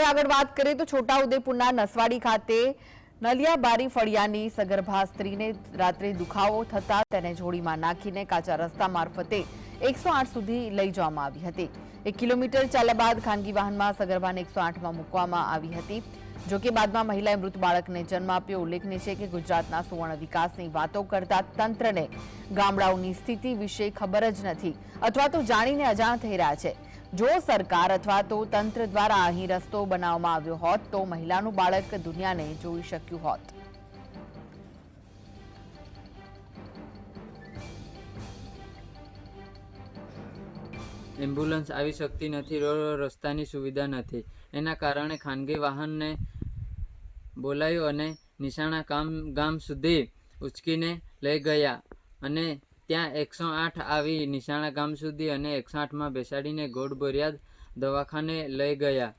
હવે આગળ વાત કરીએ તો છોટાઉદેપુરના નસવાડી ખાતે નલિયાબારી ફળિયાની સગર્ભા સ્ત્રીને રાત્રે દુખાવો થતા તેને જોડીમાં નાખીને કાચા રસ્તા મારફતે 108 સુધી લઈ જવામાં આવી હતી। 1 કિલોમીટર ચાલ્યા બાદ ખાનગી વાહનમાં સગર્ભાને 108માં મૂકવામાં આવી હતી। જોકે બાદમાં મહિલાએ મૃત બાળકને જન્મ આપ્યો। ઉલ્લેખનીય છે કે ગુજરાતના સુવર્ણ વિકાસની વાતો કરતા તંત્રને ગામડાઓની સ્થિતિ વિશે ખબર જ નથી અથવા તો જાણીને અજાણ થઈ રહ્યા છે। જો સરકાર અથવા તો તંત્ર દ્વારા અહીં રસ્તો બનાવવામાં આવ્યો હોત તો મહિલાનું બાળક દુનિયાને જોઈ શક્યું હોત। એમ્બ્યુલન્સ આવી શકતી નથી, રોડ રસ્તાની સુવિધા નથી, એના કારણે ખાનગી વાહનને બોલાવ્યું અને નિશાણા ગામ સુધી ઉચકીને લઈ ગયા અને ત્યાં 108 આવી નિશાણા ગામ સુધી અને 108માં બેસાડીને ગોળબોરિયાદ દવાખાને લઈ ગયા।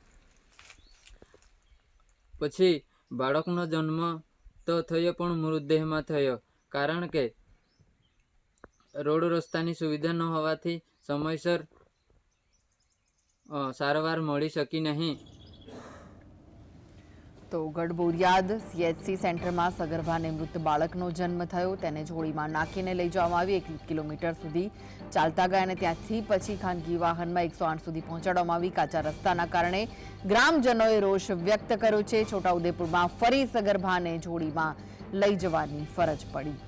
પછી બાળકનો જન્મ તો થયો પણ મૃતદેહમાં થયો, કારણ કે રોડ રસ્તાની સુવિધા ન હોવાથી સમયસર સારવાર મળી શકી નહીં। તો ગઢબોરિયાદ CHC સેન્ટરમાં સગર્ભાને મૃત બાળકનો જન્મ થયો। તેને જોડીમાં નાખીને લઈ જવામાં આવી। 1 કિલોમીટર સુધી ચાલતા ગયા અને ત્યાંથી પછી ખાનગી વાહનમાં 108 સુધી પહોંચાડવામાં આવી। કાચા રસ્તાના કારણે ગ્રામજનોએ રોષ વ્યક્ત કર્યો છે। છોટાઉદેપુરમાં ફરી સગર્ભાને જોડીમાં લઈ જવાની ફરજ પડી।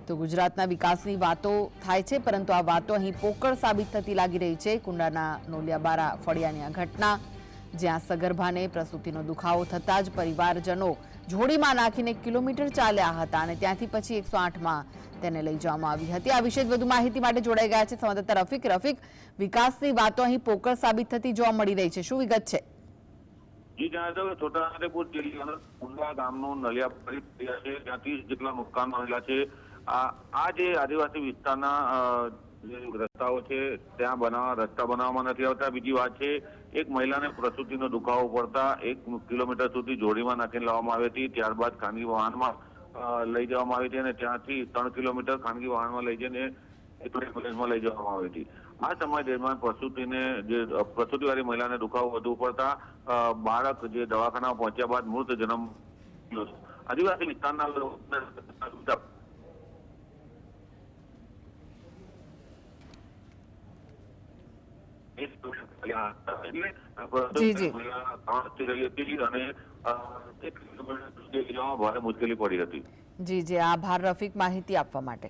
તો ગુજરાતના વિકાસની વાતો થાય છે, પરંતુ આ વાતો અહીં પોકળ સાબિત થતી લાગી રહી છે। કુંડાના નોલિયાબારા ફળિયાની આ ઘટના, જ્યાં સગર્ભાને પ્રસૂતિનો દુખાવો થતાં જ પરિવારજનો જોડીમાં નાખીને 1 કિલોમીટર ચાલ્યા હતા અને ત્યાંથી પછી 108માં તેને લઈ જવામાં આવી હતી। આ વિશે વધુ માહિતી માટે જોડાઈ ગયા છે સંવાદદાતા રફીક। વિકાસની વાતો અહીં પોકળ સાબિત થતી જોવા મળી રહી છે, શું વિગત છે? જી જણાવી દઉં, છોટાઉદેપુર જિલ્લાના કુંડા ગામનું નલિયાબારી ફળિયા છે, ત્યાં 30 જેટલા મકાન આવેલા છે। આ જે આદિવાસી વિસ્તારના રસ્તાઓ છે ત્યાં રસ્તા બનાવવામાં નથી આવતા। બીજી વાત છે, એક મહિલાને પ્રસૂતિનો દુખાવો પડતા 1 કિલોમીટર સુધી જોડીમાં નાખીને લાવવામાં આવી હતી। ત્યારબાદ ખાનગી વાહનમાં લઈ જવામાં આવી હતી અને ત્યાંથી 3 કિલોમીટર ખાનગી વાહનમાં લઈ જઈને એમ્બ્યુલન્સમાં લઈ જવામાં આવી હતી। આ સમય દરમિયાન પ્રસૂતિવાળી મહિલાને દુખાવો વધુ પડતા બાળક જે દવાખાનામાં પહોંચ્યા બાદ મૃત જન્મ આદિવાસી વિસ્તારના લોકો જી, આભાર રફીક માહિતી આપવા માટે।